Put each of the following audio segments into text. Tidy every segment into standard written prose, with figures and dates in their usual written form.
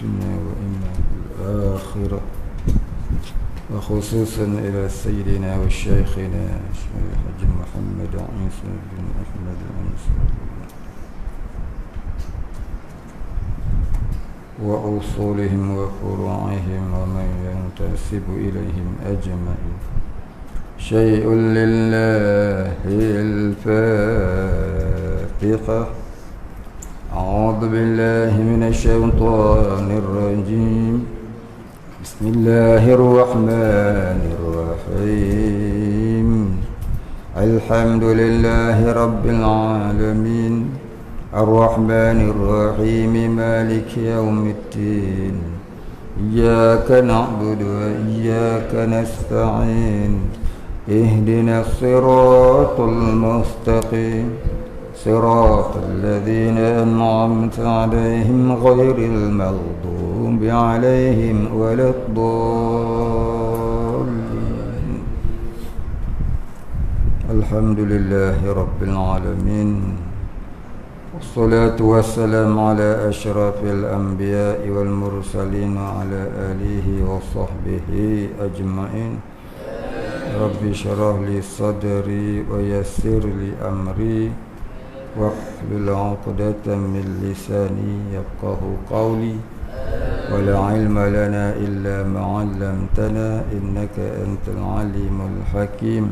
الدنيا وإما في الآخرة، وخصوصا إلى سيدنا وشيخنا الشيخ حج محمد عيسى بن أحمد الأنصاري وأصولهم وفروعهم ومن ينتسب إليهم أجمعين. شيء لله الفاتحة. أعوذ بالله من الشيطان الرجيم. بسم الله الرحمن الرحيم. الحمد لله رب العالمين الرحمن الرحيم مالك يوم الدين. إياك نعبد وإياك نستعين. اهدنا الصراط المستقيم صراط الذين أنعمت عليهم غير المغضوب عليهم ولا الضالين. الحمد لله رب العالمين، والصلاة والسلام على أشرف الأنبياء والمرسلين وعلى آله وصحبه أجمعين. رب اشرح لي صدري ويسر لي أمري واحلل عقدة من لساني يفقه قولي. ولا علم لنا إلا ما علمتنا إنك أنت العليم الحكيم.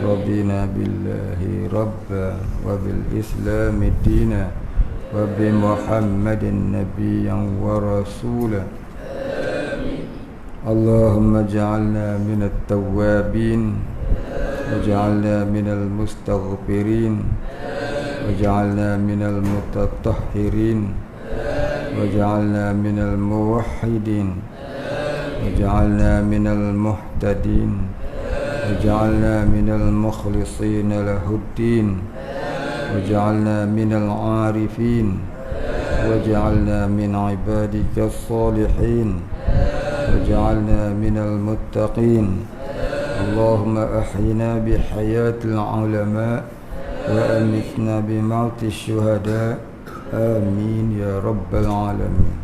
رضينا بالله ربا وبالإسلام دينا وبمحمد نبيا ورسولا. اللهم اجعلنا من التوابين واجعلنا من المستغفرين واجعلنا من المتطهرين واجعلنا من الموحدين واجعلنا من المهتدين واجعلنا من المخلصين له الدين واجعلنا من العارفين واجعلنا من عبادك الصالحين واجعلنا من المتقين. اللهم أحينا بحياة العلماء وأمتنا بموت الشهداء. آمين يا رب العالمين.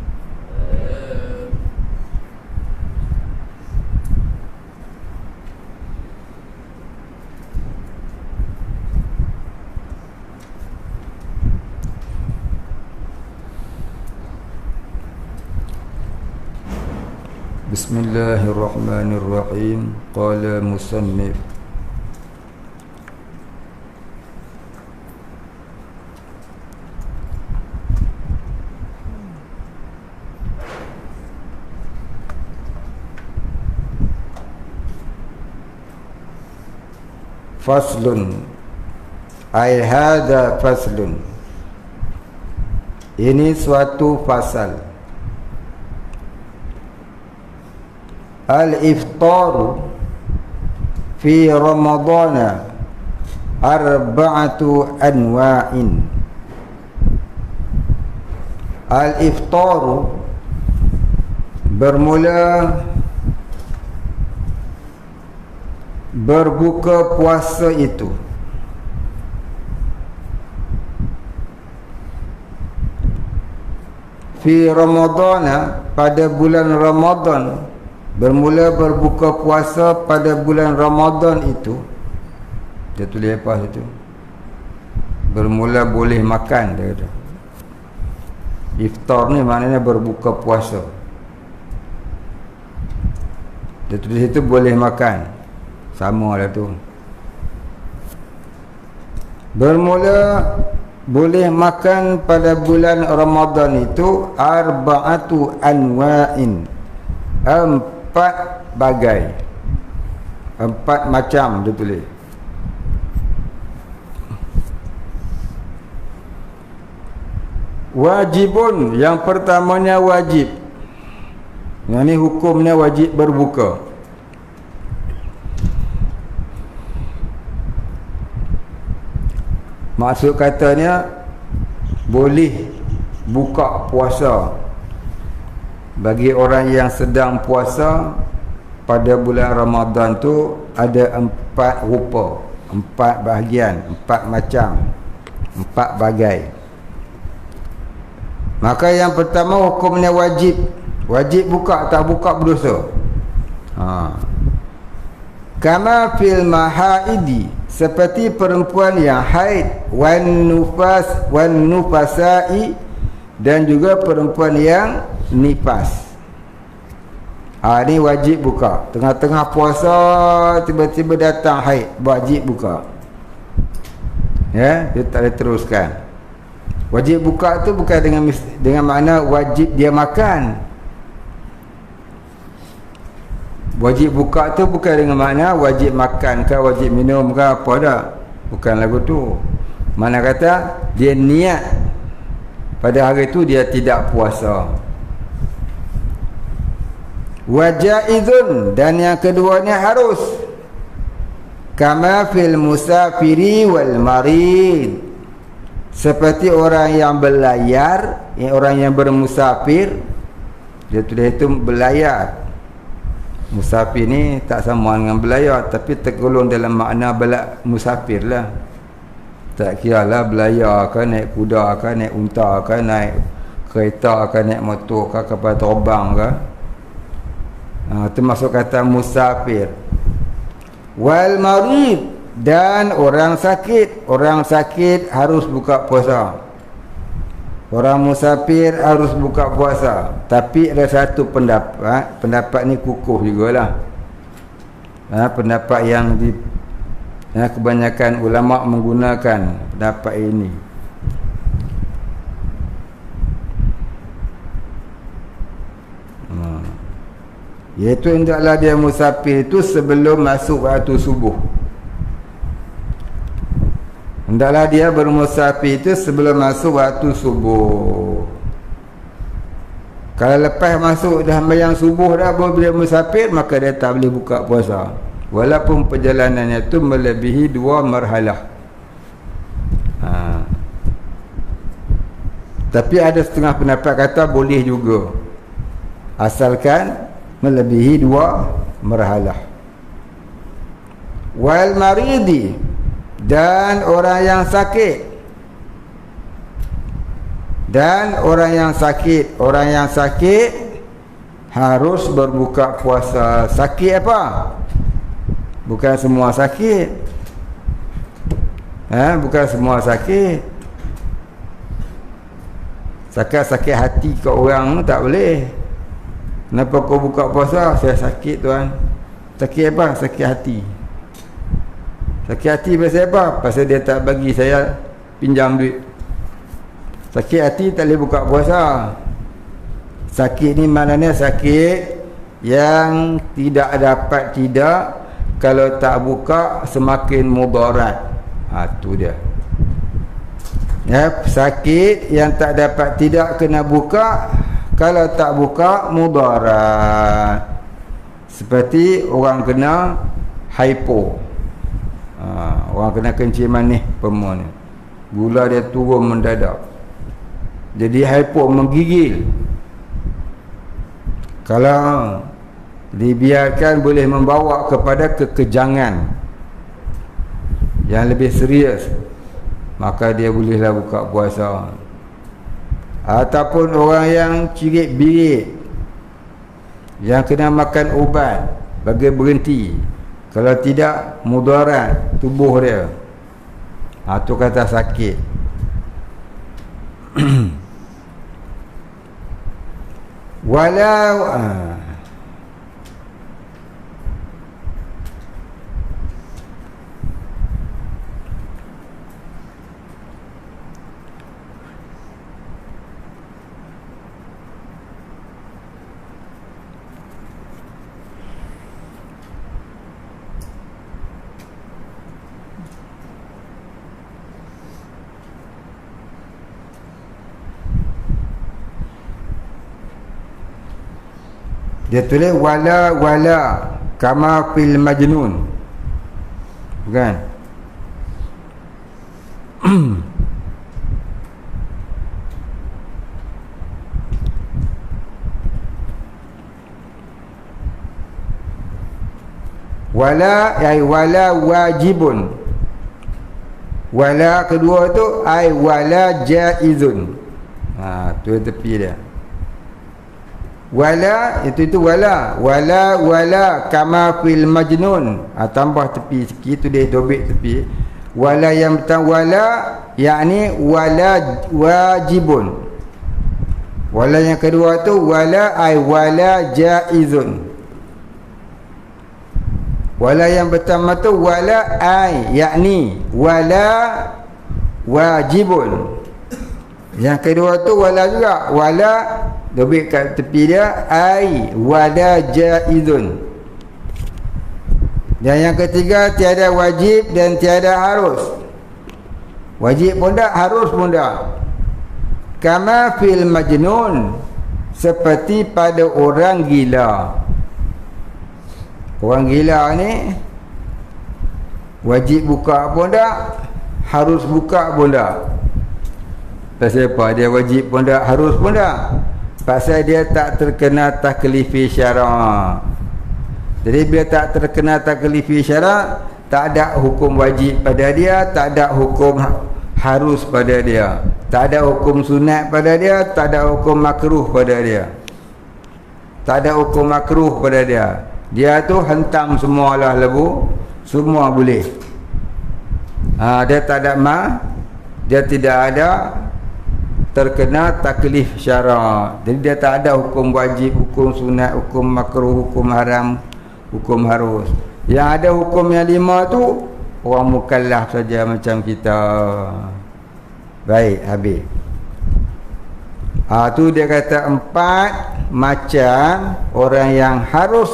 بسم الله الرحمن الرحيم. قال مصنف: faslun, ai hadza faslun, ini suatu fasal. Al-iftaru fi Ramadana arba'atu anwa'in. Al-iftaru, bermula berbuka puasa itu fi Ramadana, pada bulan Ramadan. Bermula berbuka puasa pada bulan Ramadan itu, dia tulis apa itu? Bermula boleh makan, dia kata. Iftar ni maknanya berbuka puasa. Dia tulis itu boleh makan, sama lah tu. Bermula boleh makan pada bulan Ramadan itu arba'atu anwa'in, 4 bagai, 4 macam dia tulis. Wajibun, yang pertamanya wajib. Yang ni hukumnya wajib berbuka. Maksud katanya boleh buka puasa bagi orang yang sedang puasa pada bulan Ramadan tu. Ada 4 rupa, 4 bahagian, 4 macam, 4 bagai. Maka yang pertama hukumnya wajib. Wajib buka, tak buka berdosa. Kama fil mahaidi, seperti perempuan yang haid, wan nufasai, dan juga perempuan yang nifas. Ini wajib buka. Tengah-tengah puasa tiba-tiba datang haid, wajib buka. Ya, dia tak boleh teruskan. Wajib buka tu bukan dengan makna wajib dia makan. Wajib buka tu bukan dengan makna wajib makan ke wajib minum ke apa dah. Bukan lagu tu. Mana kata dia niat pada hari tu dia tidak puasa. Wajaizun, dan yang keduanya harus. Kama fil musafiri wal marid, seperti orang yang berlayar, orang yang bermusafir. Dia tulis itu berlayar. Musafir ni tak sama dengan berlayar, tapi tergolong dalam makna musafir lah. Tak kira lah berlayar ke, naik kuda ke, naik unta ke, naik kereta ke, naik motor ke, kapal terbang ke. Termasuk kata musafir. Wal marid, dan orang sakit. Orang sakit harus buka puasa. Orang musafir harus buka puasa. Tapi ada satu pendapat, pendapat ni kukuh jugalah. Pendapat yang kebanyakan ulama menggunakan pendapat ini. Iaitu hendaklah dia musafir itu sebelum masuk waktu subuh. Hendaklah dia bermusafir itu sebelum masuk waktu subuh. Kalau lepas masuk dah sembahyang subuh dah bila musafir, maka dia tak boleh buka puasa. Walaupun perjalanannya itu melebihi 2 marhalah. Tapi ada setengah pendapat kata boleh juga, asalkan melebihi 2 marhalah. Wal maridi, dan orang yang sakit. Dan orang yang sakit. Orang yang sakit harus berbuka puasa. Sakit apa? Bukan semua sakit. Bukan semua sakit. Sakit hati kat orang tak boleh. Kenapa kau buka puasa? Saya sakit tuan. Sakit apa? Sakit hati. Sakit hati pasal apa? Pasal dia tak bagi saya pinjam duit. Sakit hati tak boleh buka puasa. Sakit ni maknanya sakit yang tidak dapat tidak, kalau tak buka semakin mudarat. Tu dia. Sakit yang tak dapat tidak kena buka, kalau tak buka mudarat. Seperti orang kena hypo. Orang kena kencing manis pemua ni, gula dia turun mendadak, jadi hypo, menggigil. Kalau dibiarkan boleh membawa kepada kekejangan yang lebih serius, maka dia bolehlah buka puasa. Ataupun orang yang cirit-birit, yang kena makan ubat bagi berhenti, kalau tidak mudarat tubuh dia. Tu kata sakit. Walau dia tulis wala kama fil majnun, bukan? wala wajibun. Wala kedua tu wala jaizun. tu tepi dia. Wala itu wala kama fil majnun. Tambah tepi sikit tu dia dobek tepi. Wala yang betul wala yakni wala wajibun. Wala yang kedua tu wala ay wala jaizun. Wala yang pertama tu wala ay yakni wala wajibun. Yang kedua tu wala juga, wala dobek kat tepi dia ai wala jaizun. Dan yang ketiga tiada wajib dan tiada harus. Wajib pun tak, harus pun tak. Kama fil majnun, seperti pada orang gila. Orang gila ni wajib buka pun tak, harus buka pun tak. Pasal apa? Dia wajib pun tak, harus pun tak. Pasal dia tak terkena taklifi syarak. Jadi bila tak terkena taklifi syarak, tak ada hukum wajib pada dia, tak ada hukum harus pada dia, tak ada hukum sunat pada dia, tak ada hukum makruh pada dia, tak ada hukum makruh pada dia. Dia tu hentam semualah lebu, semua boleh. Dia tak ada dia tidak ada terkena taklif syarak. Jadi dia tak ada hukum wajib, hukum sunat, hukum makruh, hukum haram, hukum harus. Yang ada hukum yang 5 tu orang mukallaf saja macam kita. Baik, habis. Tu dia kata 4 macam orang yang harus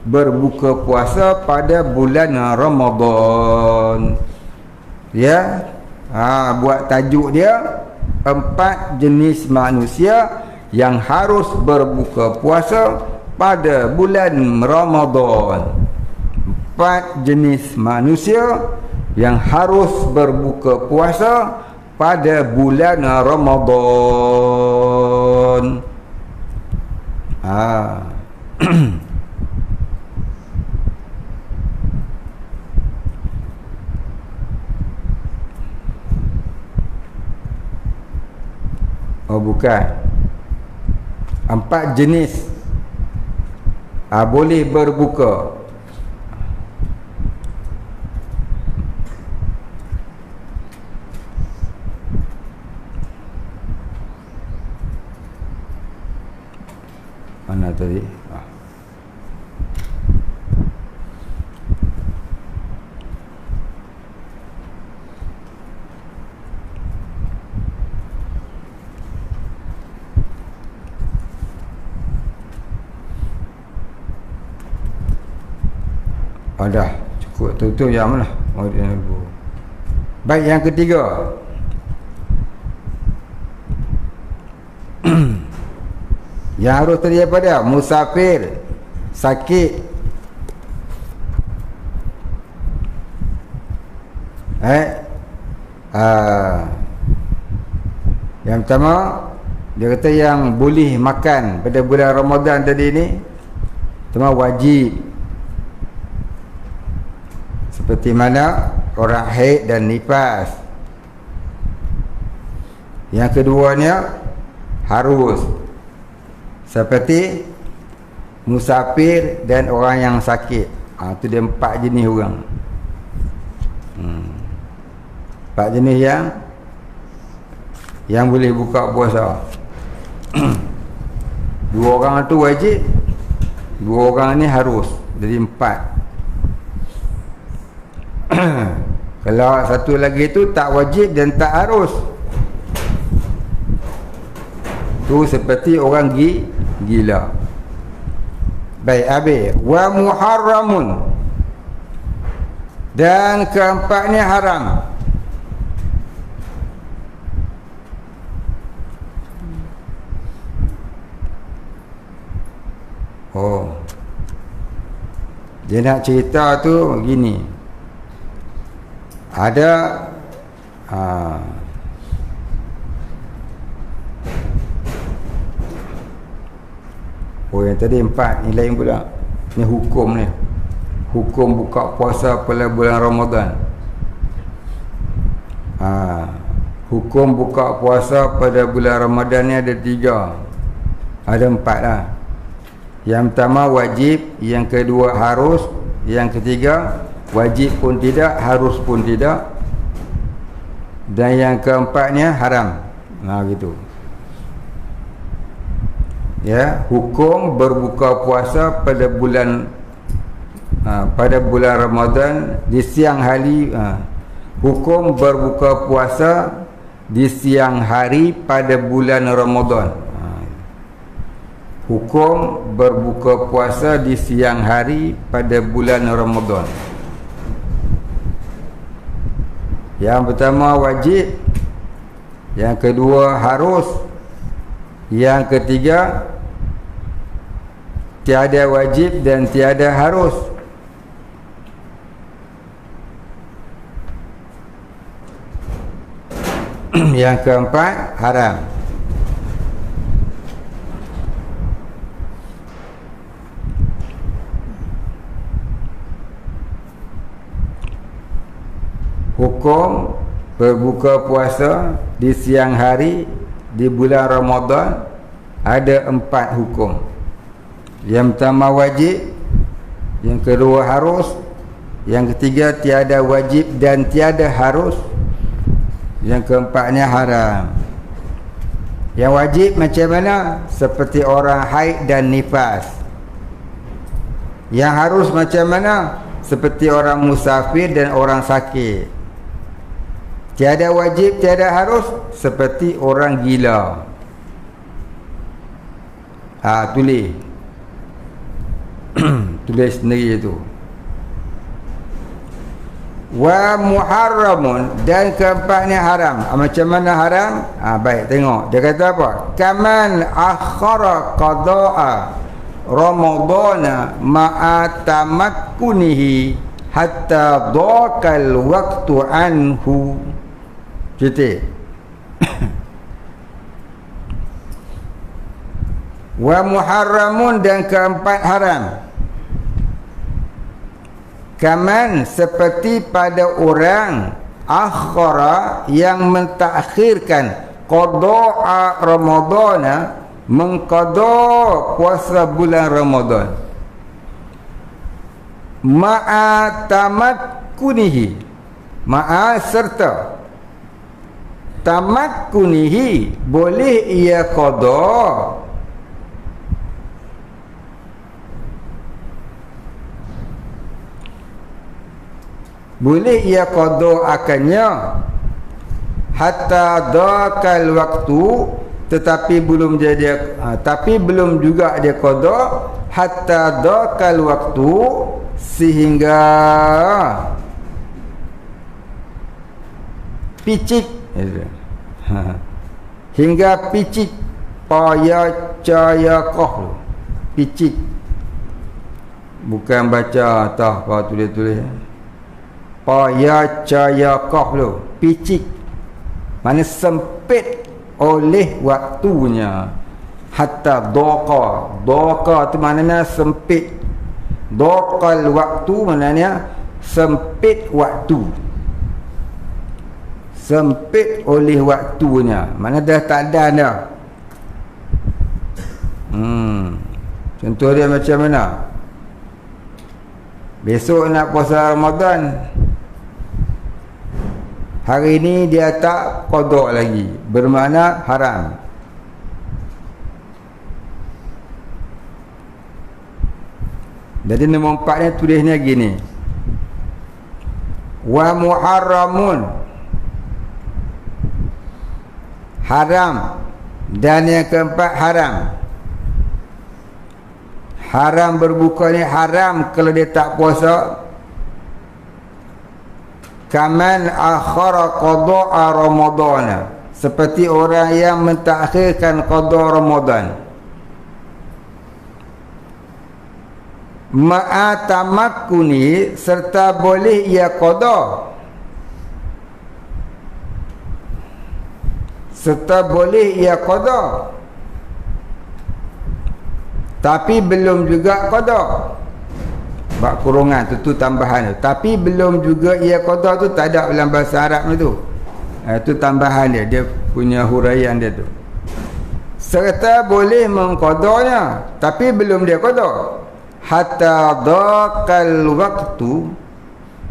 berbuka puasa pada bulan Ramadan. Ya. Buat tajuk dia 4 jenis manusia yang harus berbuka puasa pada bulan Ramadan. 4 jenis manusia yang harus berbuka puasa pada bulan Ramadan. Oh bukan, 4 jenis boleh berbuka. Mana tadi? Dah cukup tu yang mana? Baik, yang ketiga. Yang harus terjadi pada musafir, sakit. Yang pertama dia kata yang boleh makan pada bulan Ramadan tadi ni cuma wajib. Seperti mana orang haid dan nifas. Yang keduanya harus, seperti musafir dan orang yang sakit. Itu dia 4 jenis orang. 4 jenis yang boleh buka puasa. 2 orang tu wajib, 2 orang ni harus. Jadi 4. Kalau satu lagi tu tak wajib dan tak harus, tu seperti orang gila. Baik, habis. Wa muharramun, dan keempatnya haram. Dia nak cerita tu gini. Ada yang tadi 4 ni lain pula. Ni hukum ni. Hukum buka puasa pada bulan Ramadan. hukum buka puasa pada bulan Ramadan ni ada 3. Ada 4 lah. Yang pertama wajib, yang kedua harus, yang ketiga wajib pun tidak, harus pun tidak, dan yang keempatnya haram. Gitu. Ya, hukum berbuka puasa pada bulan Ramadan di siang hari. Hukum berbuka puasa di siang hari pada bulan Ramadan. Hukum berbuka puasa di siang hari pada bulan Ramadan. Yang pertama wajib, yang kedua harus, yang ketiga tiada wajib dan tiada harus. Yang keempat haram. Hukum berbuka puasa di siang hari di bulan Ramadan ada 4 hukum. Yang pertama wajib, yang kedua harus, yang ketiga tiada wajib dan tiada harus, yang keempatnya haram. Yang wajib macam mana? Seperti orang haid dan nifas. Yang harus macam mana? Seperti orang musafir dan orang sakit. Tiada wajib, tiada harus, seperti orang gila. Tulis tulis sendiri itu. Wa muharramun, dan keempatnya haram. Macam mana haram? Baik, tengok dia kata apa? Kaman akhara qada'a ramadana ma'a tamakkunihi hatta dhaqal waqtu anhu. Titik. Wa muharramun, dan keempat haram. Kaman, seperti pada orang akhara, yang mentakhirkan qada'a ramadana, mengqada puasa bulan Ramadan, ma'a tamakkunihi, ma'a serta tamakkunihi, boleh ia qada, boleh ia qada akannya, hatta dakal waktu, tetapi belum jadi, tapi belum juga dia qada, hatta dakal waktu, sehingga picik, hingga picik, paya caya koh, picik, bukan baca tah apa tulis-tulis, paya caya koh, picik, mana sempit oleh waktunya. Hatta doqa tu maknanya sempit, doqal waktu maknanya sempit waktu, sempit oleh waktunya, mana dah tak ada dah. Contoh dia macam mana? Besok nak puasa Ramadan, hari ni dia tak qada lagi, bermakna haram. Jadi nombor 4 ni tulisnya gini. Wa muharramun, haram, dan yang keempat haram. Haram berbuka ni haram kalau dia tak puasa. Kaman akhara qada'a ramadana, seperti orang yang mentakhirkan qada Ramadan, ma'a tamakkuni, serta boleh ia qada, serta boleh ia qada, tapi belum juga qada. Bak kurungan tu tambahan tu. Tapi belum juga ia qada tu tak ada dalam bahasa Arab tu. Itu tambahan dia. Dia punya huraian dia tu. Serta boleh mengqadanya, tapi belum dia qada. Hatta dhaqal waktu,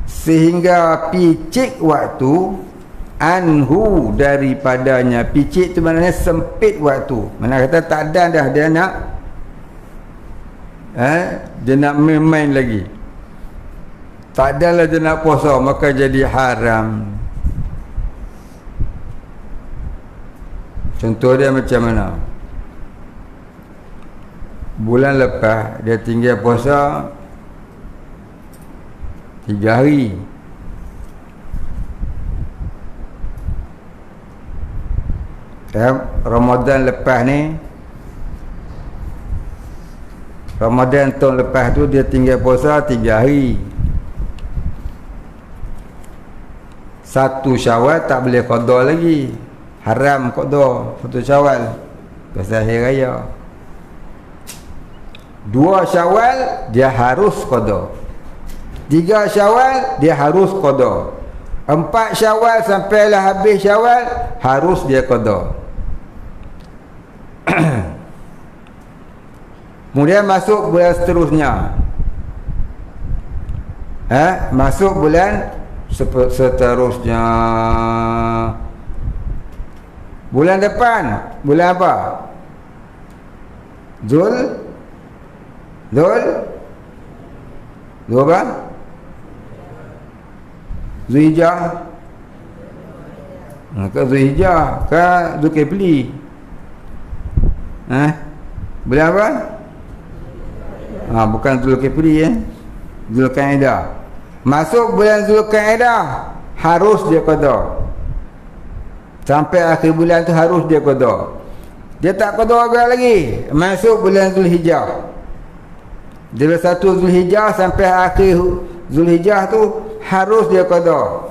sehingga picik waktu, anhu, daripadanya. Picik tu maknanya sempit waktu. Mana kata tak ada dah dia nak dia nak main-main lagi. Tak adalah dia nak puasa, maka jadi haram. Contoh dia macam mana? Bulan lepas dia tinggal puasa 3 hari. Ramadan lepas ni, Ramadan tahun lepas tu dia tinggal puasa 3 hari. 1 Syawal tak boleh qada lagi. Haram qada 1 Syawal pasal hari raya. 2 Syawal dia harus qada. 3 Syawal dia harus qada. 4 Syawal sampailah habis Syawal harus dia qada. Kemudian masuk bulan seterusnya. Masuk bulan seterusnya. Bulan depan, bulan apa? Zul apa? Zulhijjah. Ke Zulhijjah, ke Zulkifli. Bulan apa? Bukan Zulkifli, Zulkaidah. Masuk bulan Zulkaidah harus dia qada. Sampai akhir bulan tu harus dia qada. Dia tak qada agak lagi. Masuk bulan Zulhijjah. Dari 1 Zulhijjah sampai akhir Zulhijjah tu harus dia qada.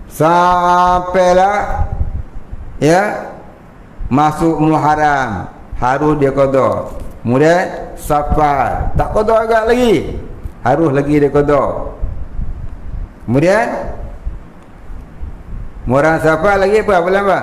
Sampailah masuk Muharram harus dia qada. Kemudian Safar tak qada agak lagi, harus lagi dia qada. Kemudian Muharram, Safar lagi apa? Bulan apa?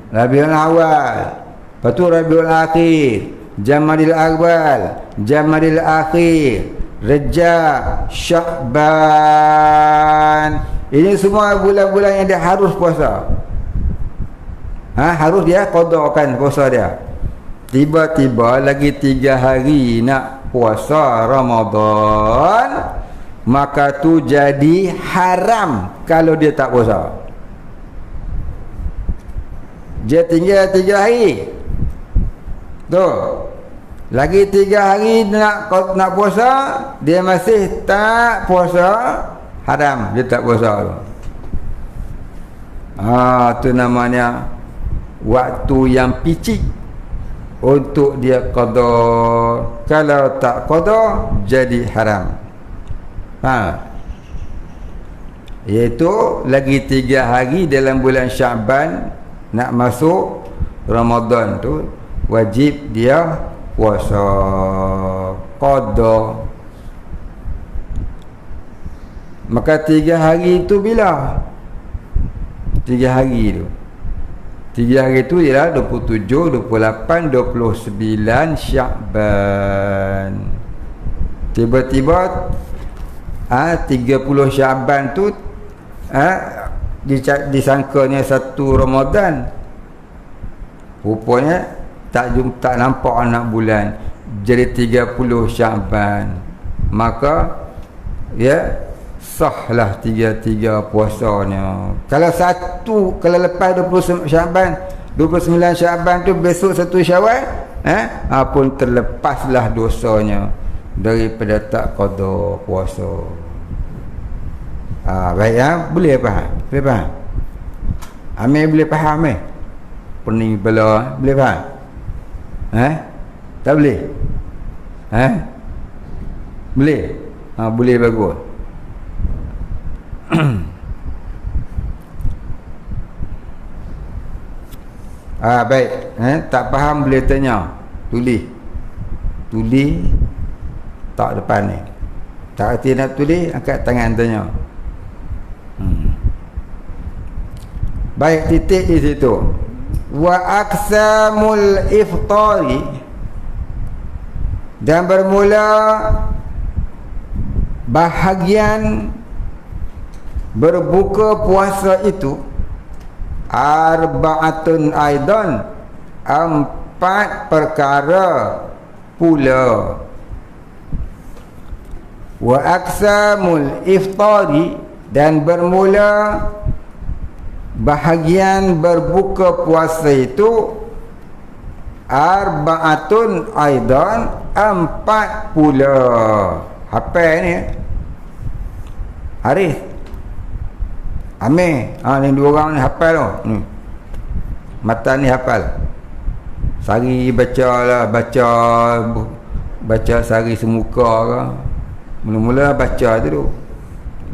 Rabiul Awal, lepas tu Rabiul Akhir, Jamadil Awal, Jamadil Akhir, Rejab, Syakban. Ini semua bulan-bulan yang dia harus puasa. Harus dia qadakan puasa dia. Tiba-tiba lagi 3 hari nak puasa Ramadan, maka tu jadi haram kalau dia tak puasa. Dia tinggal 3 hari tu, lagi 3 hari nak puasa, dia masih tak puasa, haram, dia tak puasa tu. Tu namanya waktu yang picik untuk dia qada. Kalau tak qada jadi haram. Iaitu lagi 3 hari dalam bulan Syaban nak masuk Ramadan tu, wajib dia puasa qada. Maka 3 hari itu bila? 3 hari tu, 3 hari tu ialah 27, 28, 29 Syakban. Tiba-tiba 30 Syakban tu disangkanya 1 Ramadan. Rupanya tak nampak anak bulan, jadi 30 Syakban. Maka sahlah 3 puasanya. Kalau lepas 20 Syakban, 29 Syakban tu besok 1 Syawal, pun terlepaslah dosanya daripada tak qada puasa. Baik, boleh faham? Boleh faham? Amir boleh faham pening bela boleh faham? Tak boleh? Boleh? Boleh, bagus. Baik, tak faham boleh tanya, tulis letak depan ni. Tak erti nak tulis, angkat tangan tanya. Baik, titik di situ. Wa aqsamul iftari, dan bermula bahagian berbuka puasa itu arba'atun aidan, 4 perkara pula. Wa aqsamul iftari, dan bermula bahagian berbuka puasa itu arba'atun aidan, 4 pula. Hafal ni Arif, Amir, ni 2 orang ni hafal tu. Mata ni hafal. Sehari baca lah, baca sehari semuka ke. Mula-mula baca tu,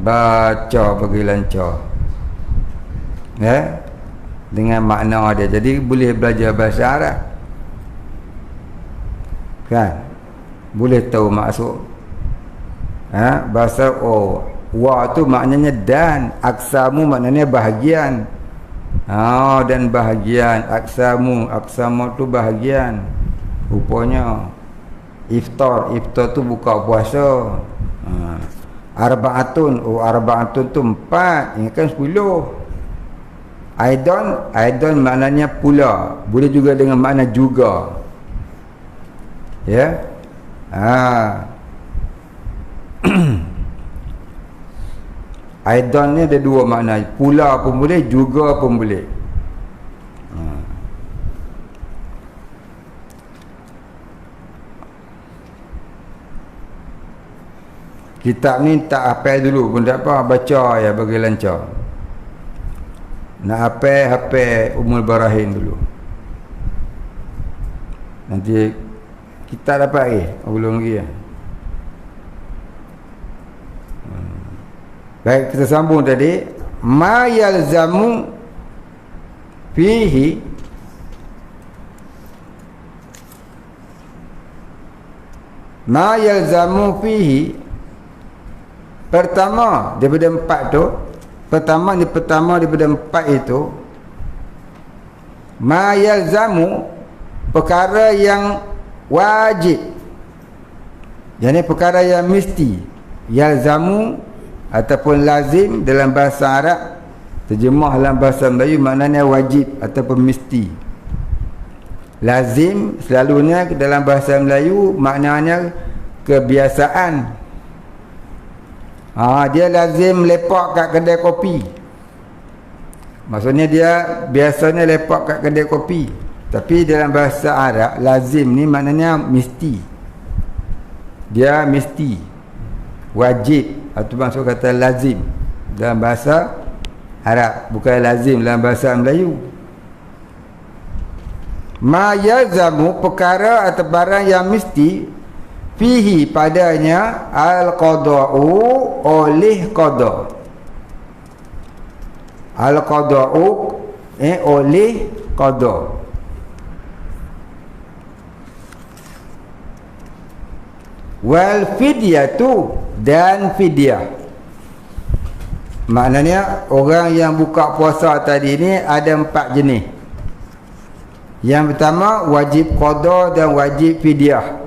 baca bagi lancar, dengan makna dia. Jadi boleh belajar bahasa Arab, kan? Boleh tahu maksud. Bahasa wa tu maknanya dan, aksamu maknanya bahagian. Dan bahagian, aksamu tu bahagian. Rupanya iftar tu buka puasa. Arba'atun, arba'atun tu 4, ini kan 10. Aidan maknanya pula, boleh juga dengan makna juga, ya. Aidan ni ada 2 makna, pula pun boleh, juga pun boleh. Kitab ni tak hafal dulu pun tak apa, baca ya bagi lancar. Nak hafal Ummul Barahin dulu, nanti kita dapat belum lagi. Baik, kita sambung tadi. Ma yalzamu fihi, ma yalzamu fihi, pertama daripada 4 tu, pertama daripada 4 itu, ma yalzamu, perkara yang wajib, yakni perkara yang mesti. Yalzamu ataupun lazim dalam bahasa Arab, terjemah dalam bahasa Melayu maknanya wajib ataupun mesti. Lazim selalunya dalam bahasa Melayu maknanya kebiasaan. Dia lazim lepak kat kedai kopi, maksudnya dia biasanya lepak kat kedai kopi. Tapi dalam bahasa Arab lazim ni maknanya mesti. Dia mesti, wajib, atau maksud kata lazim dalam bahasa Arab, bukan lazim dalam bahasa Melayu. Ma yalzamu, perkara atau barang yang mesti, fihi padanya, al-qada'u, oleh qada. Al-qada'u, oleh qada. Wal fidyatu, dan fidyah. Maknanya orang yang buka puasa tadi ni ada 4 jenis. Yang pertama wajib qada dan wajib fidyah.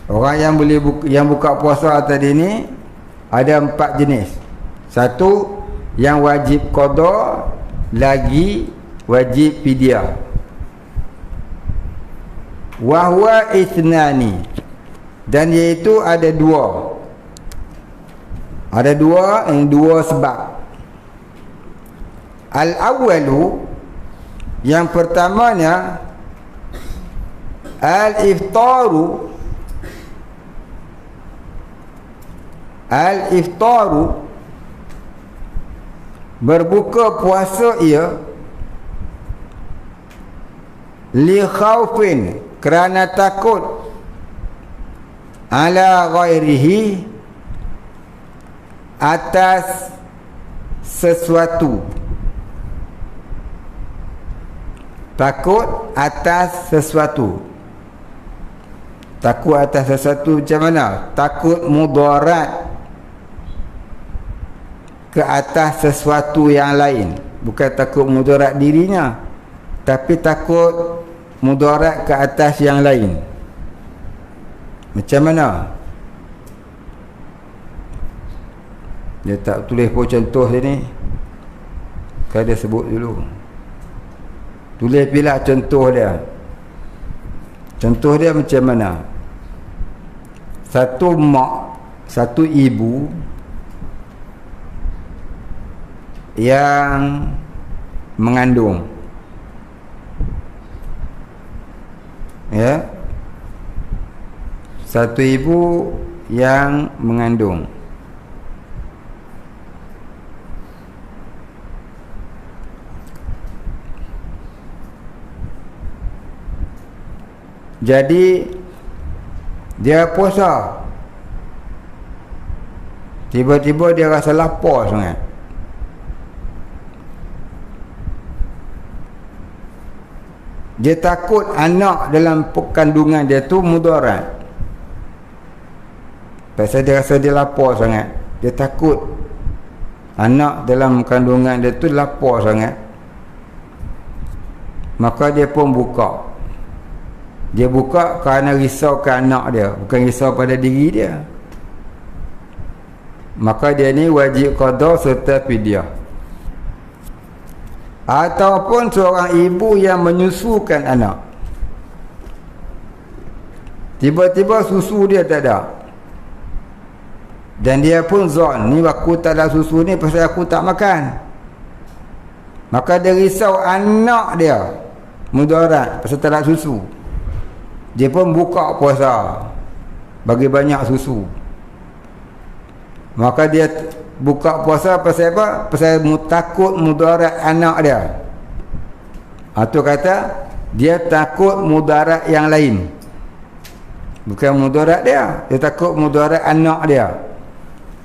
Orang yang boleh yang buka puasa tadi ni ada 4 jenis. Satu yang wajib qada, lagi wajib fidyah. Wa huwa ithnani, dan iaitu ada 2. Ada 2 sebab. Al-awwalu, yang pertamanya, al-iftaru, berbuka puasa ia li khaufin, kerana takut, ala ghairihi, atas sesuatu, takut atas sesuatu. Takut atas sesuatu macam mana? Takut mudarat ke atas sesuatu yang lain. Bukan takut mudarat dirinya, tapi takut mudarat ke atas yang lain. Macam mana? Dia tak tulis pun contoh sini. Kan dia sebut dulu. Tulis pula contoh dia. Contoh dia macam mana? Satu mak, satu ibu yang mengandung, ya, satu ibu yang mengandung. Jadi dia puasa, tiba-tiba dia rasa lapar sangat. Dia takut anak dalam kandungan dia tu mudarat. Pasal dia rasa dia lapar sangat. Dia takut anak dalam kandungan dia tu lapar sangat. Maka dia pun buka. Dia buka kerana risau ke anak dia, bukan risau pada diri dia. Maka dia ni wajib qada serta fidyah. Ataupun seorang ibu yang menyusukan anak, tiba-tiba susu dia tak ada, dan dia pun zon, ni aku tak ada susu ni pasal aku tak makan. Maka dia risau anak dia mudarat pasal tak ada susu. Dia pun buka puasa, bagi banyak susu. Maka dia buka puasa pasal apa? Pasal takut mudarat anak dia. Itu kata dia takut mudarat yang lain, bukan mudarat dia. Dia takut mudarat anak dia.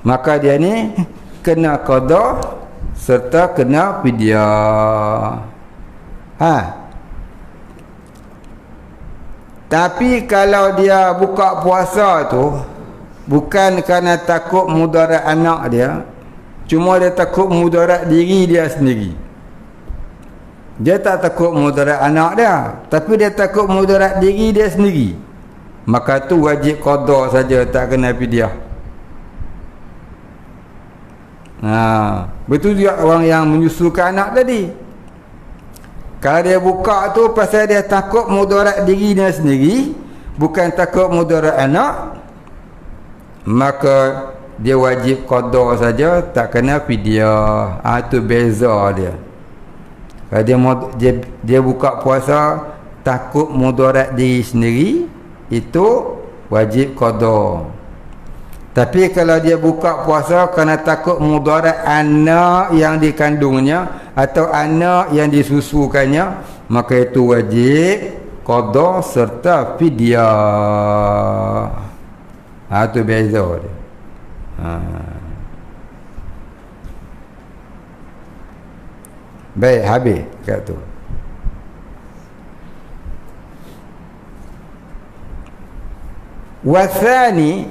Maka dia ni kena qada serta kena fidyah. Tapi kalau dia buka puasa tu bukan kerana takut mudarat anak dia, cuma dia takut mudarat diri dia sendiri. Dia tak takut mudarat anak dia, tapi dia takut mudarat diri dia sendiri. Maka tu wajib qada saja, tak kena fidyah. Betul juga orang yang menyusukan anak tadi. Kalau dia buka tu pasal dia takut mudarat diri dia sendiri, bukan takut mudarat anak, maka dia wajib qada saja, tak kena fidyah. Itu beza dia. Kalau dia buka puasa takut mudarat diri sendiri, itu wajib qada. Tapi kalau dia buka puasa kerana takut mudarat anak yang dikandungnya atau anak yang disusukannya, maka itu wajib qada serta fidyah. Itu beza dia. Baik, habis kat tu. Wasani,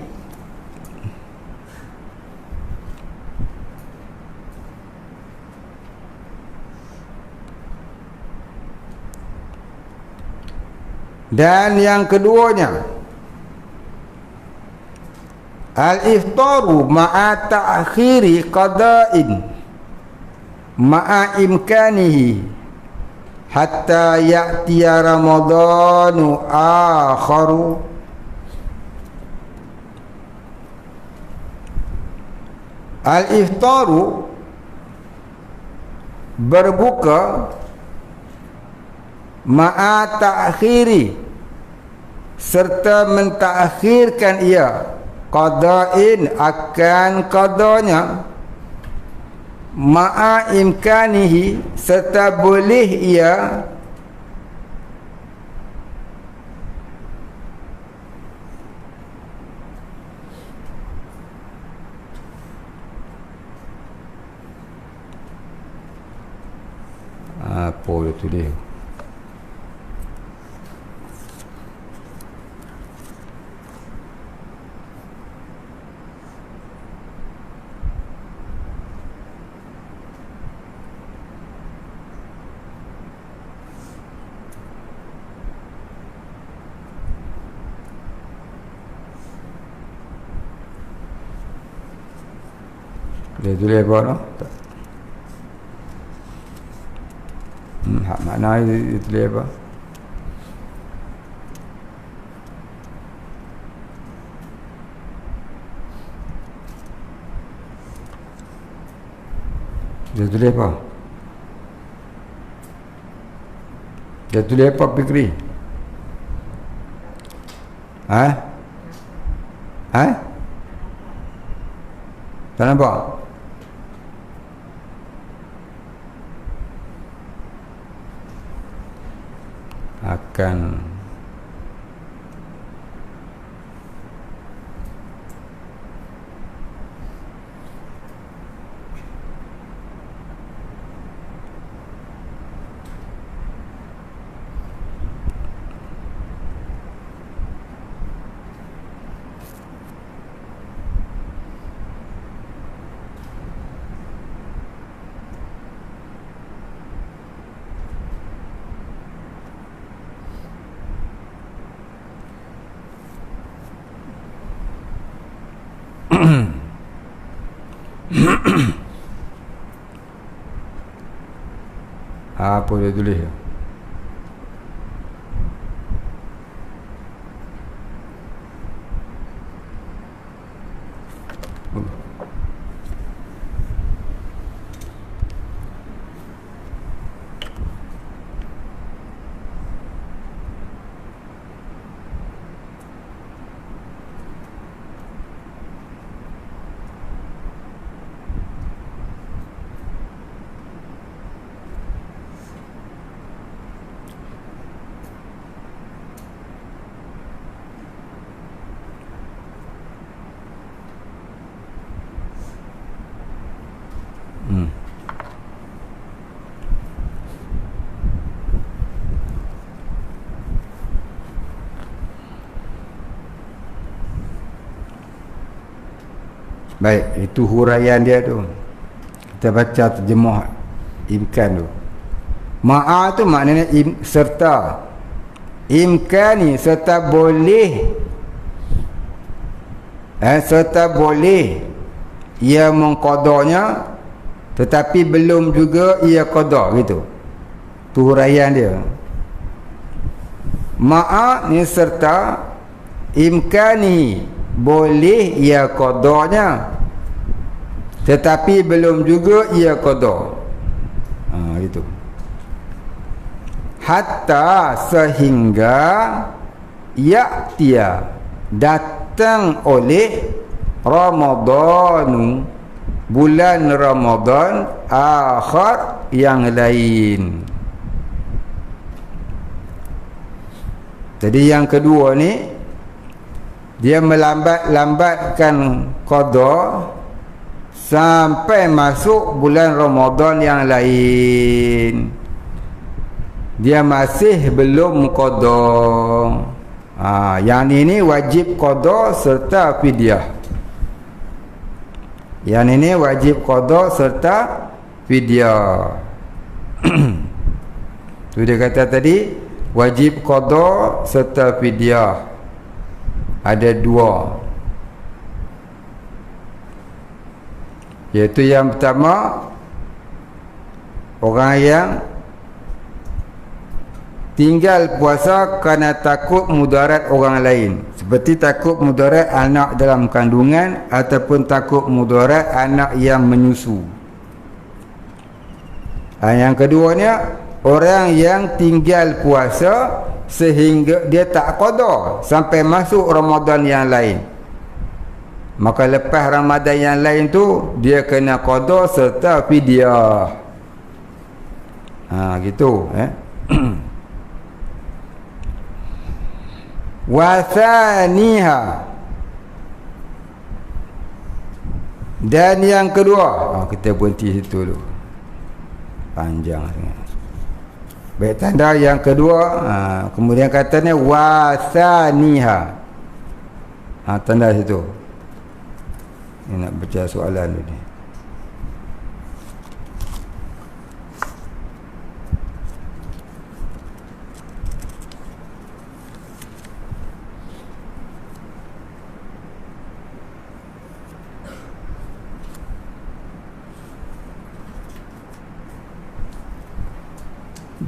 dan yang keduanya, al-iftaru ma'a ta'khiri qada'in ma'a imkanihi hatta ya'tiya ramadhanu akharu. Al-iftaru, berbuka, ma'a ta'khiri, serta mentakhirkan ia, qada'in, akan qadanya, ma'a imkanihi, serta boleh ia apa dia tulis Dia tulis apa tu? Hak makna dia tulis apa? Dia tulis apa? Dia tulis apa Fikri? Ha? Ha? Tak nampak? Akan apa dia tulis? Baik, itu huraian dia tu. Kita baca terjemah imkan tu. Ma'a tu maknanya serta. Imkani serta boleh. Serta boleh ia mengqadanya, tetapi belum juga ia qada, gitu. Tu huraian dia. Ma'a ni serta, imkani boleh ia qadanya, tetapi belum juga ia qada. Gitu. Hatta sehingga ya'tiya datang oleh Ramadhan, bulan Ramadan akhir yang lain. Jadi yang kedua ni, dia melambat-lambatkan qada sampai masuk bulan Ramadan yang lain. Dia masih belum qada. Yang ini wajib qada serta fidyah. Yang ini wajib qada serta fidyah. Tu dia kata tadi, wajib qada serta fidyah. Ada dua, iaitu yang pertama, orang yang tinggal puasa kerana takut mudarat orang lain, seperti takut mudarat anak dalam kandungan ataupun takut mudarat anak yang menyusu. Yang keduanya, orang yang tinggal puasa sehingga dia tak qada sampai masuk Ramadan yang lain. Maka lepas Ramadan yang lain tu dia kena qada serta fidyah. Gitu wa thaniha, dan yang kedua, kita berhenti situ dulu, panjang sangat. Baik, tanda yang kedua, kemudian katanya wasaniha. Tanda situ. Ini nak baca soalan ni.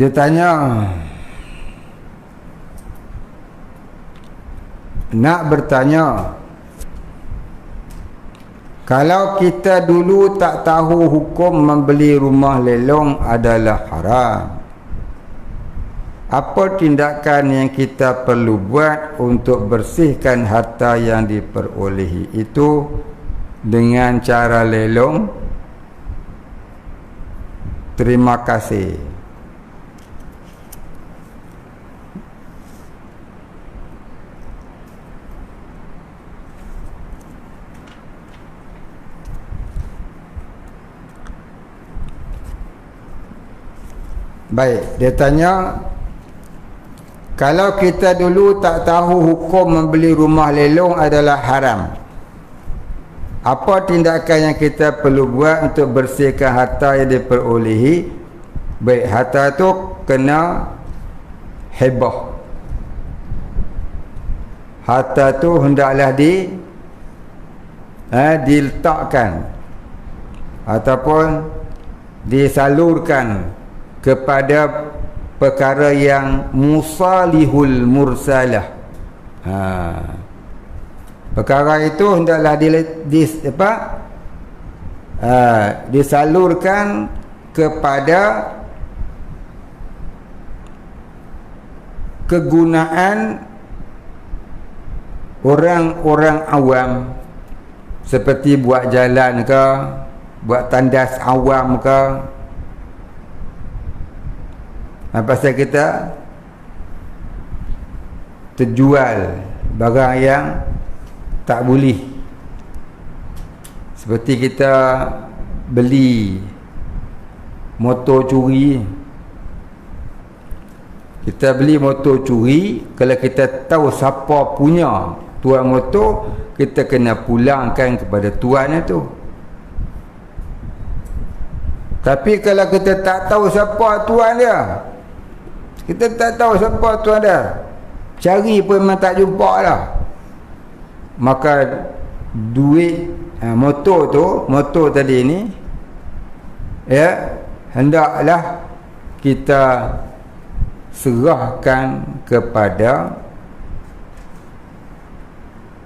Dia tanya, nak bertanya, kalau kita dulu tak tahu hukum membeli rumah lelong adalah haram, apa tindakan yang kita perlu buat untuk bersihkan harta yang diperolehi itu dengan cara lelong? Terima kasih. Baik, dia tanya, kalau kita dulu tak tahu hukum membeli rumah lelong adalah haram, apa tindakan yang kita perlu buat untuk bersihkan harta yang diperolehi? Baik, harta tu kena hibah. Harta tu hendaklah diletakkan ataupun disalurkan kepada perkara yang musalihul mursalah. Perkara itu hendaklah disalurkan kepada kegunaan orang-orang awam, seperti buat jalan ke, buat tandas awam ke. Pasal kita terjual barang yang tak boleh, seperti kita beli motor curi. Kita beli motor curi, kalau kita tahu siapa punya tuan motor, kita kena pulangkan kepada tuan itu. Tapi kalau kita tak tahu siapa tuan dia, kita tak tahu siapa tuan dia, cari pun memang tak jumpa lah, maka duit motor tadi ni, ya, hendaklah kita serahkan kepada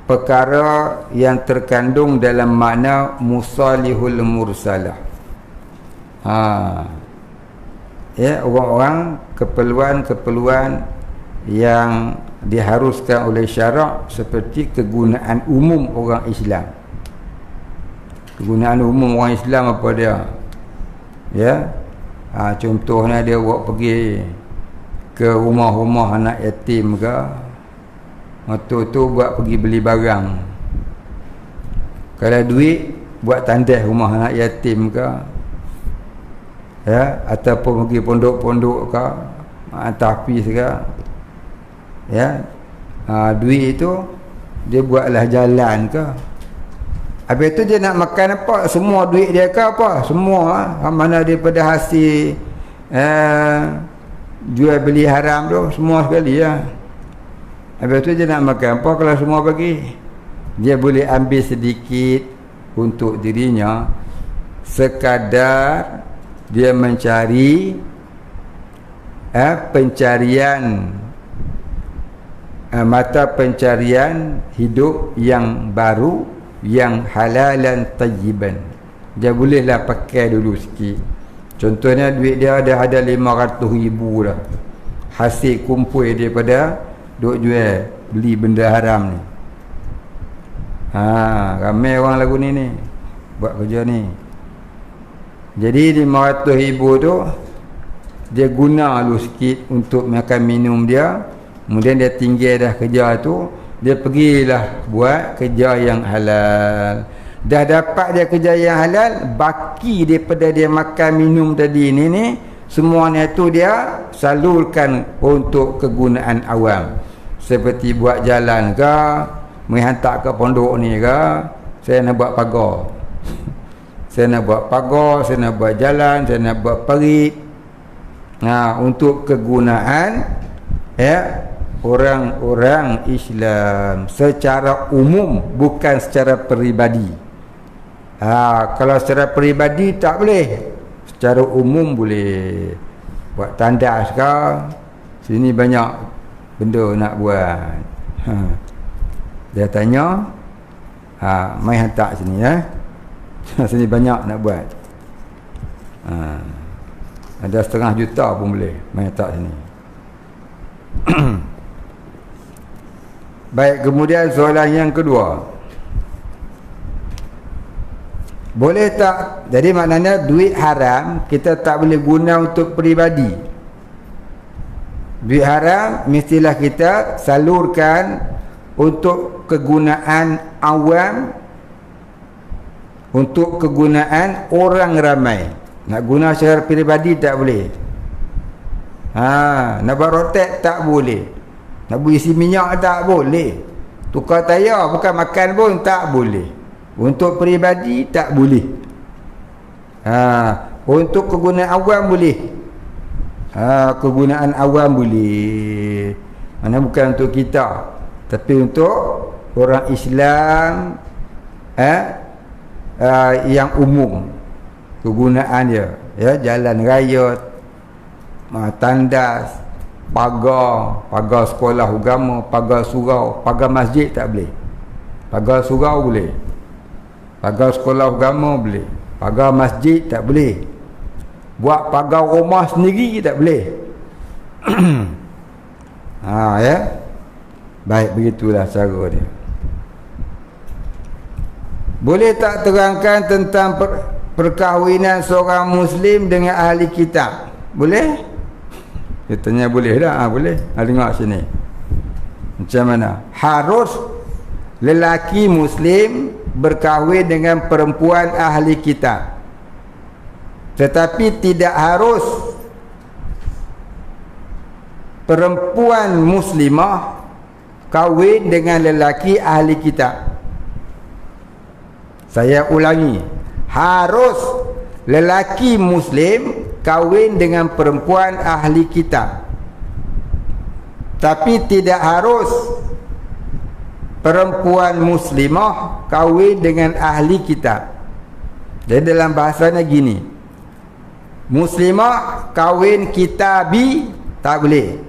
perkara yang terkandung dalam makna musalihul mursalah. Ya, orang-orang keperluan-keperluan yang diharuskan oleh syarak, seperti kegunaan umum orang Islam. Kegunaan umum orang Islam apa dia? Ya, contohnya dia buat pergi ke rumah-rumah anak yatim ke, waktu tu buat pergi beli barang. Kalau duit buat tandas rumah anak yatim ke, ya, ataupun pergi pondok-pondok ke, tahfiz ke, ya, duit itu dia buatlah jalan ke. Habis tu dia nak makan apa, semua duit dia ke apa, semua mana daripada hasil jual beli haram tu, semua sekali lah. Habis tu dia nak makan apa kalau semua bagi? Dia boleh ambil sedikit untuk dirinya, sekadar dia mencari pencarian, mata pencarian hidup yang baru, yang halalan tayyiban. Dia bolehlah pakai dulu sikit. Contohnya duit dia ada 500,000 dah, hasil kumpul daripada duk jual beli benda haram ni. Ramai orang lagu ni buat kerja ni. Jadi 500,000 tu dia guna dulu sikit untuk makan minum dia, kemudian dia tinggal dah kerja tu, dia pergilah buat kerja yang halal. Dah dapat dia kerja yang halal, baki daripada dia makan minum tadi ni semuanya tu dia salurkan untuk kegunaan awam, seperti buat jalan ke, menghantar ke pondok ni ke. Saya nak buat pagar, saya nak buat pagar, saya nak buat jalan, saya nak buat parit, untuk kegunaan orang-orang Islam secara umum, bukan secara peribadi. Kalau secara peribadi tak boleh, secara umum boleh. buat tandas ke, sini banyak benda nak buat. Dia tanya, mai hantar sini sini banyak nak buat. Ada 1,5 juta pun boleh mai hantar sini. Baik, kemudian soalan yang kedua, boleh tak, jadi maknanya duit haram kita tak boleh guna untuk peribadi. Duit haram mestilah kita salurkan untuk kegunaan awam, untuk kegunaan orang ramai. Nak guna secara peribadi tak boleh. Nak buat rotek tak boleh. Nak isi minyak tak boleh. Tukar tayar bukan makan pun tak boleh. Untuk peribadi tak boleh. Untuk kegunaan awam boleh. Kegunaan awam boleh. Mana bukan untuk kita, tapi untuk orang Islam yang umum kegunaan dia, jalan raya, tandas, pagar sekolah agama, pagar surau. Pagar masjid tak boleh, pagar surau boleh, pagar sekolah agama boleh, pagar masjid tak boleh, buat pagar rumah sendiri tak boleh. Baik, begitulah cara dia. Boleh tak terangkan tentang perkahwinan seorang Muslim dengan ahli kitab? Boleh? Dia tanya boleh dah? Boleh. Tengok sini. Macam mana? Harus lelaki Muslim berkahwin dengan perempuan ahli kitab. Tetapi tidak harus perempuan Muslimah kahwin dengan lelaki ahli kitab. Saya ulangi, harus lelaki Muslim kahwin dengan perempuan ahli kitab, tapi tidak harus perempuan Muslimah kahwin dengan ahli kitab. Jadi dalam bahasanya gini, Muslimah kahwin kitabi tak boleh,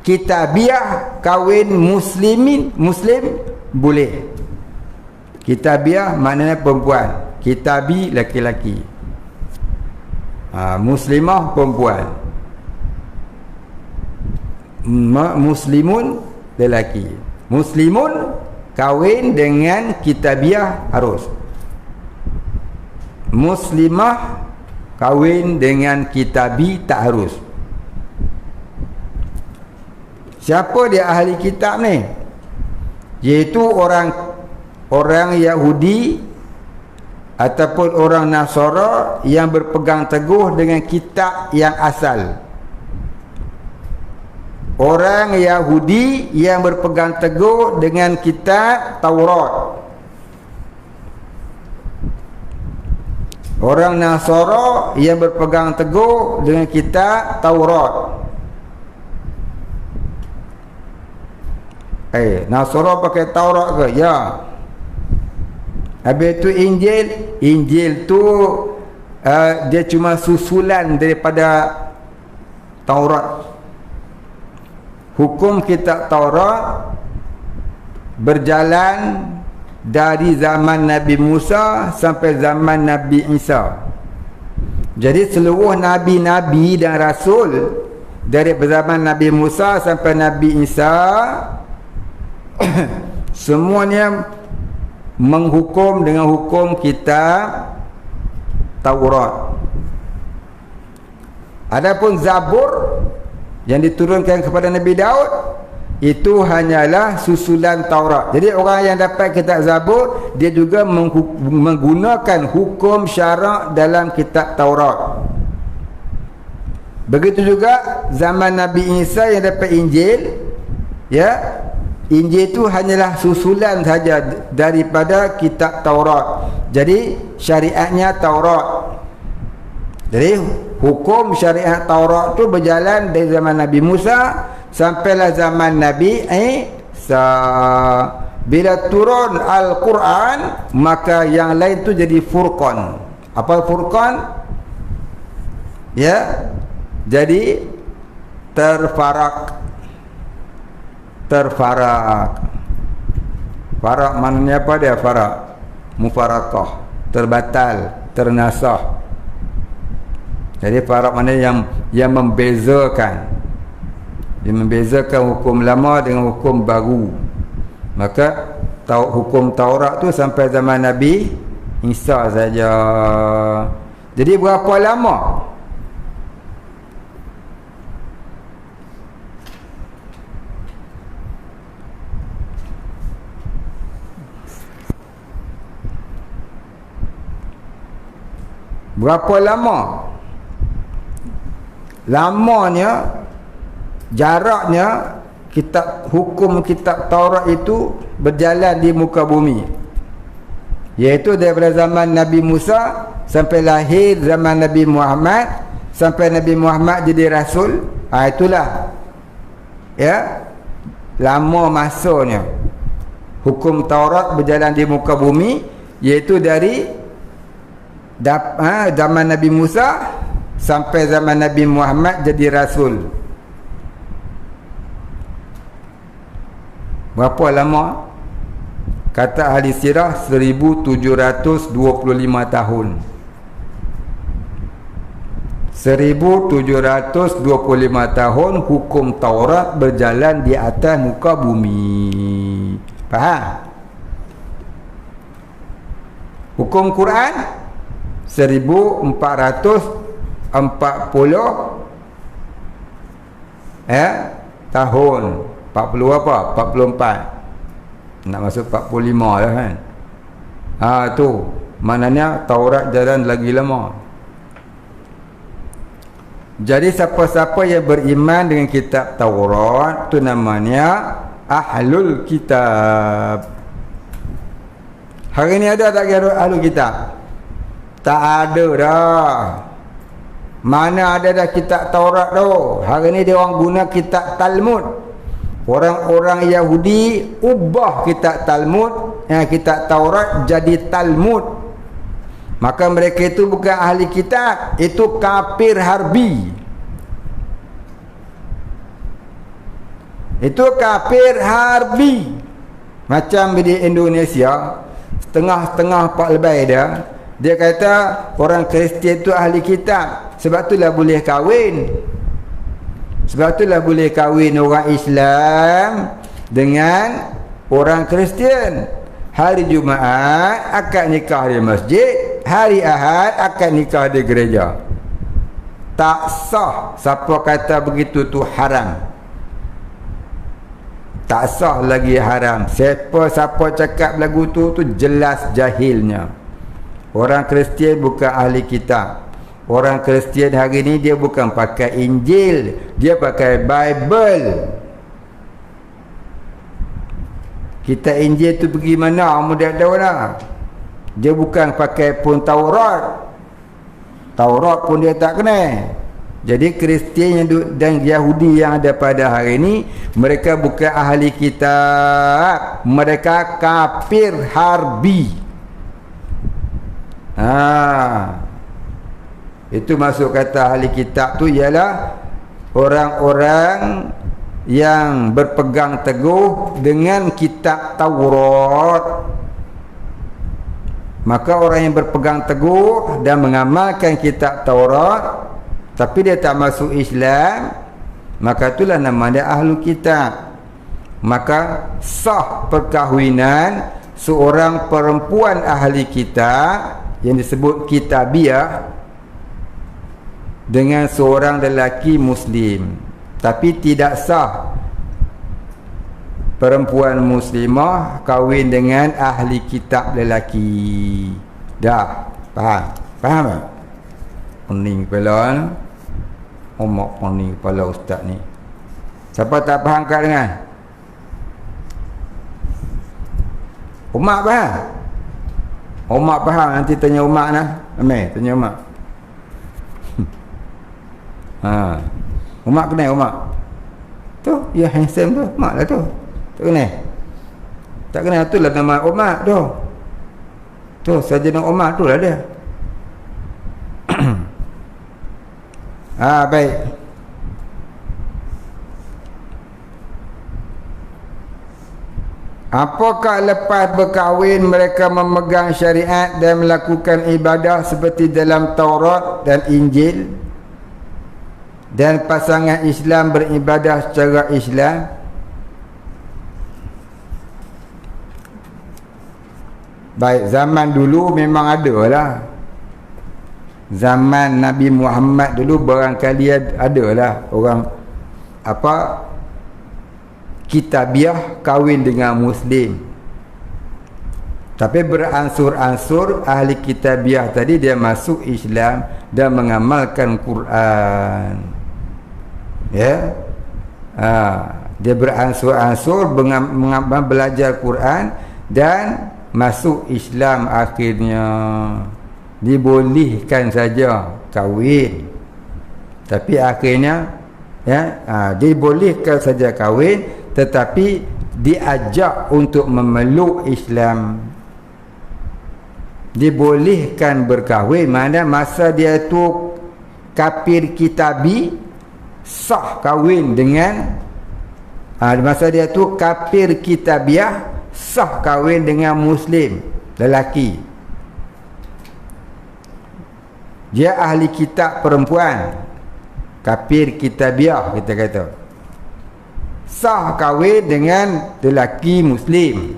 kitabiah kahwin muslim boleh. Kitabiah maknanya perempuan, kitabi laki-laki, muslimah perempuan, muslimun lelaki. Muslimun kahwin dengan kitabiah harus, muslimah kahwin dengan kitabi tak harus. Siapa dia ahli kitab ni? Iaitu orang Yahudi ataupun orang Nasara yang berpegang teguh dengan kitab yang asal. Orang Yahudi yang berpegang teguh dengan kitab Taurat. Orang Nasara yang berpegang teguh dengan kitab Taurat. Nasara pakai Taurat ke? Ya. Habis tu Injil tu dia cuma susulan daripada Taurat. Hukum kitab Taurat berjalan dari zaman Nabi Musa sampai zaman Nabi Isa. Jadi seluruh nabi-nabi dan rasul dari zaman Nabi Musa sampai Nabi Isa semuanya menghukum dengan hukum kitab Taurat. Adapun Zabur yang diturunkan kepada Nabi Daud itu hanyalah susulan Taurat. Jadi orang yang dapat kitab Zabur dia juga menggunakan hukum syarak dalam kitab Taurat. Begitu juga zaman Nabi Isa yang dapat Injil, Injil itu hanyalah susulan saja daripada kitab Taurat. Jadi syariatnya Taurat. Jadi hukum syariat Taurat itu berjalan dari zaman Nabi Musa sampailah zaman Nabi Isa. Bila turun Al-Quran, maka yang lain tu jadi Furqan. Apa Furqan? Jadi terfarak. Farak maknanya apa dia? Farak mufarakah, terbatal, ternasah. Jadi farak maknanya yang membezakan, hukum lama dengan hukum baru. Maka hukum Taurat tu sampai zaman Nabi Isa saja. Jadi berapa lama? Berapa lama? Lamanya, jaraknya hukum kitab Taurat itu berjalan di muka bumi, iaitu daripada zaman Nabi Musa sampai lahir zaman Nabi Muhammad, sampai Nabi Muhammad jadi rasul. Itulah lama masanya hukum Taurat berjalan di muka bumi, iaitu dari zaman Nabi Musa sampai zaman Nabi Muhammad jadi rasul. Berapa lama? Kata ahli sirah 1725 tahun. 1725 tahun hukum Taurat berjalan di atas muka bumi. Faham? Hukum Quran 1440 tahun. 40 apa? 44. Nak masuk 45 lah kan. Tu maknanya Taurat jalan lagi lama. Jadi siapa-siapa yang beriman dengan kitab Taurat tu namanya Ahlul Kitab. Hari ni ada tak kira Ahlul Kitab? Tak ada dah. Mana ada dah kitab Taurat tu. Hari ni dia orang guna kitab Talmud. Orang-orang Yahudi ubah kitab Talmud, kitab Taurat jadi Talmud. Maka mereka itu bukan ahli kitab, itu kafir harbi. Itu kafir harbi. Macam di Indonesia, setengah-setengah pak lebih dia kata orang Kristian itu ahli kitab. Sebab itulah boleh kahwin. Sebab itulah boleh kahwin orang Islam dengan orang Kristian. Hari Jumaat akad nikah di masjid, hari Ahad akad nikah di gereja. Tak sah. Siapa kata begitu tu haram. Tak sah lagi haram. Siapa cakap lagu tu jelas jahilnya. Orang Kristian bukan ahli kitab. Orang Kristian hari ni dia bukan pakai Injil, dia pakai Bible. Kita Injil tu pergi mana? Mudah tahu lah. Dia bukan pakai pun Taurat. Taurat pun dia tak kena. Jadi Kristian dan Yahudi yang ada pada hari ini, mereka bukan ahli kitab, mereka kafir harbi. Itu masuk kata ahli kitab tu ialah orang-orang yang berpegang teguh dengan kitab Taurat. Maka orang yang berpegang teguh dan mengamalkan kitab Taurat tapi dia tak masuk Islam, maka itulah nama dia ahlu kitab. Maka sah perkahwinan seorang perempuan ahli kitab yang disebut kitabiah dengan seorang lelaki muslim. Tapi tidak sah perempuan muslimah kahwin dengan ahli kitab lelaki. Dah faham? Faham tak? Pening kepala ni. Omak pening kepala ustaz ni. Siapa tak faham kat dengan? Umak faham? Umak faham, nanti tanya umak nah. Ambil tanya umak. Umak kenal umak? Tu, ya handsome tu, umak lah tu. Tak kenal? Tak kenal, tu lah nama umak tu. Tu, Sarjana Umar tu lah dia. Baik. Apakah lepas berkahwin mereka memegang syariat dan melakukan ibadah seperti dalam Taurat dan Injil, dan pasangan Islam beribadah secara Islam? Baik, zaman dulu memang ada lah. Zaman Nabi Muhammad dulu barangkali ada lah orang kitabiah kahwin dengan Muslim. Tapi beransur-ansur ahli kitabiah tadi dia masuk Islam dan mengamalkan Quran. Ya. Dia beransur-ansur belajar Quran dan masuk Islam akhirnya. Dibolehkan saja kahwin. Tapi akhirnya dibolehkan saja kahwin, tetapi diajak untuk memeluk Islam. Dibolehkan berkahwin, mana masa dia tu kafir kitabi, sah kahwin dengan masa dia tu kafir kitabiah, sah kahwin dengan Muslim lelaki. Dia ahli kitab perempuan, kafir kitabiah kita kata, sah kahwin dengan lelaki Muslim.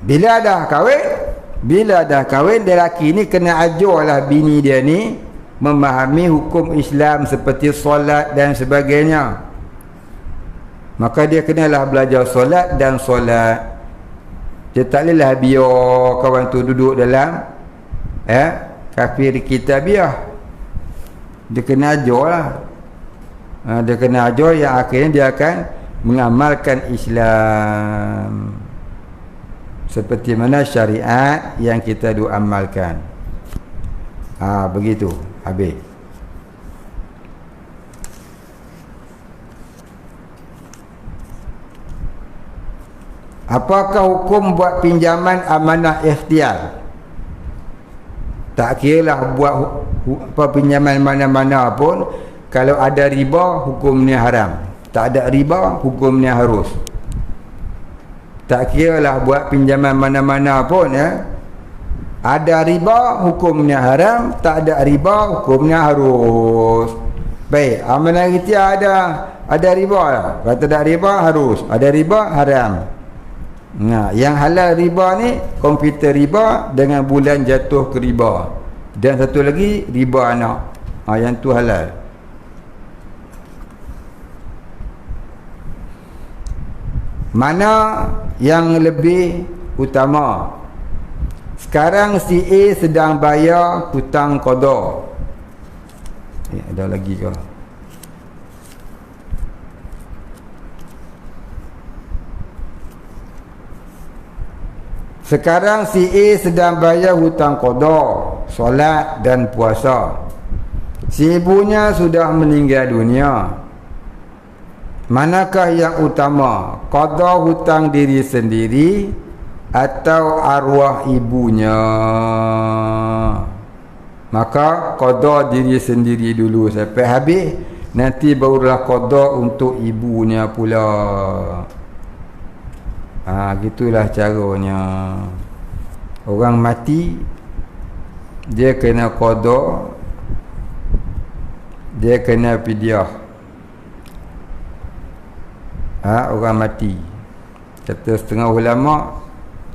Bila dah kahwin lelaki ni kena ajarlah bini dia ni memahami hukum Islam seperti solat dan sebagainya. Maka dia kenalah belajar solat dan solat. Dia tak bolehlah biar kawan tu duduk dalam kafir kitabiah. Dia kena ajar lah. Dia kena ajar yang akhirnya dia akan mengamalkan Islam seperti mana syariat yang kita amalkan. Begitu. Habis. Apakah hukum buat pinjaman amanah ikhtiar? Tak kiralah buat pinjaman mana-mana pun, kalau ada riba hukumnya haram, tak ada riba hukumnya harus. Tak kiralah buat pinjaman mana-mana pun, ada riba hukumnya haram, tak ada riba hukumnya harus. Baik, amanah ikhtiar ada riba lah. Kata tak riba harus, ada riba haram. Nah, yang halal riba ni komputer riba dengan bulan jatuh ke riba, dan satu lagi riba anak. Yang tu halal. Mana yang lebih utama? Sekarang si A sedang bayar hutang qada. Ada lagi ke? Sekarang si A sedang bayar hutang qada, solat dan puasa. Si ibunya sudah meninggal dunia. Manakah yang utama? Qada hutang diri sendiri atau arwah ibunya? Maka qada diri sendiri dulu sampai habis, nanti barulah qada untuk ibunya pula. Gitulah caranya. Orang mati, dia kena qada, dia kena fidyah. Orang mati, kata setengah ulama,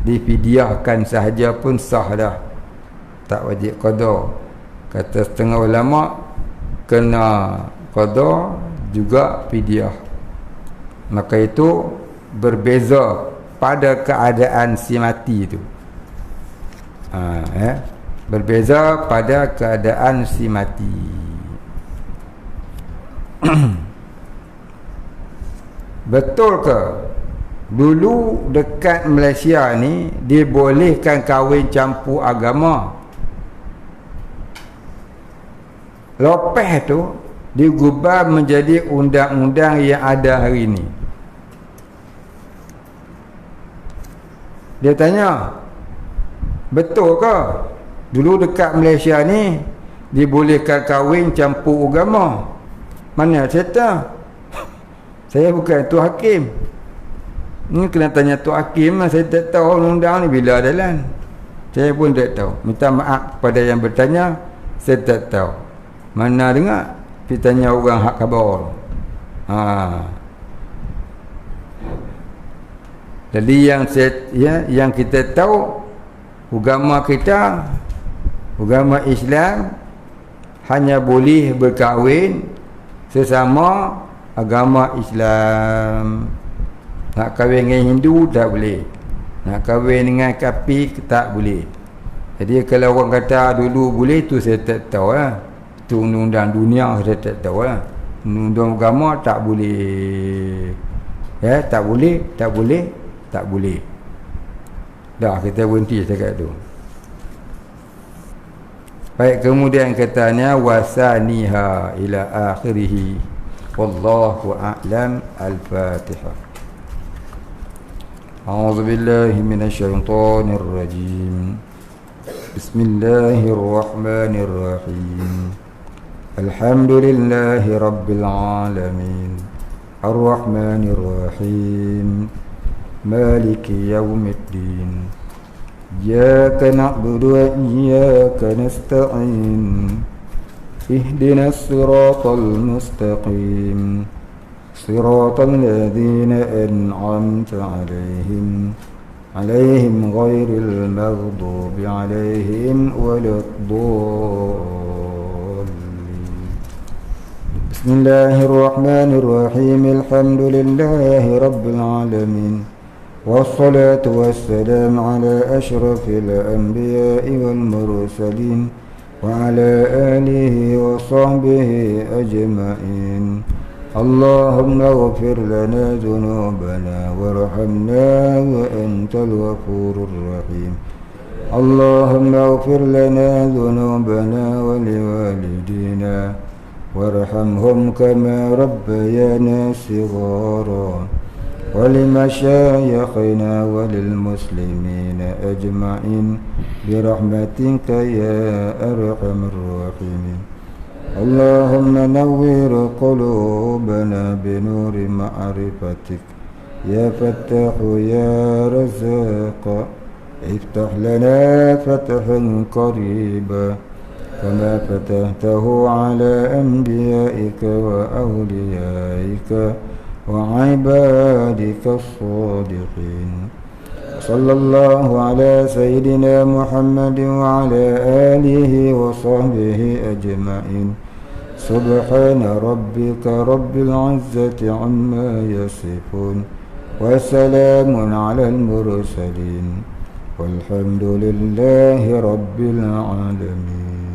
difidyahkan sahaja pun sah dah, tak wajib qada. Kata setengah ulama, kena qada juga fidyah. Maka itu berbeza pada keadaan si mati itu. Berbeza pada keadaan si mati. Betul ke dulu dekat Malaysia ni dibolehkan kahwin campur agama? Lepas tu digubah menjadi undang-undang yang ada hari ni. Dia tanya, betul ke dulu dekat Malaysia ni dibolehkan kahwin campur agama. Mana saya tahu? Saya bukan tu hakim. Ni kena tanya tu hakim lah. Saya tak tahu undang-undang ni bila adalah. Saya pun tak tahu. Minta maaf kepada yang bertanya. Saya tak tahu. Mana dengar? Kita tanya orang hak khabar. Jadi yang kita tahu, agama kita, agama Islam hanya boleh berkahwin sesama agama Islam. Nak kahwin dengan Hindu tak boleh. Nak kahwin dengan kafir tak boleh. Jadi kalau orang kata dulu boleh, tu saya tak tahu lah. Itu undang-undang dunia saya tak tahu lah. Undang-undang agama tak boleh. Ya, tak boleh. Dah kita berhenti setakat tu. Baik, kemudian katanya wasaniha ila akhirih. Wallahu a'lam. Al-Fatihah. A'udzu billahi minasyaitonir rajim. Bismillahirrahmanirrahim. Alhamdulillahi rabbil alamin. Ar-Rahmanir Rahim. Maliki yaumiddin. Iyyaka na'budu wa iyyaka nasta'in. Ihdinas siratal mustaqim. Siratal ladzina an'amta 'alaihim ghairil maghdubi 'alaihim waladdallin. Bismillahirrahmanirrahim. Alhamdulillahi rabbil alamin. Wassalatu wassalamu ala asyrafil anbiya'i wal mursalin wa ala alihi wa sahbihi ajma'in. Allahumma ighfir lana dhunubana warhamna wa antal ghafurur rahim. Allahumma ighfir lana dhunubana wa liwalidina warhamhum kama rabbayana shighara. ولمشايخنا وللمسلمين أجمعين برحمتك يا أرحم الراحمين. اللهم نور قلوبنا بنور معرفتك يا فتاح يا رزاق. افتح لنا فتحا قريبا كما فتحته على أنبيائك وأوليائك وعبادك الصادقين. صلى الله على سيدنا محمد وعلى آله وصحبه أجمعين. سبحان ربك رب العزة عما يصفون وسلام على المرسلين والحمد لله رب العالمين.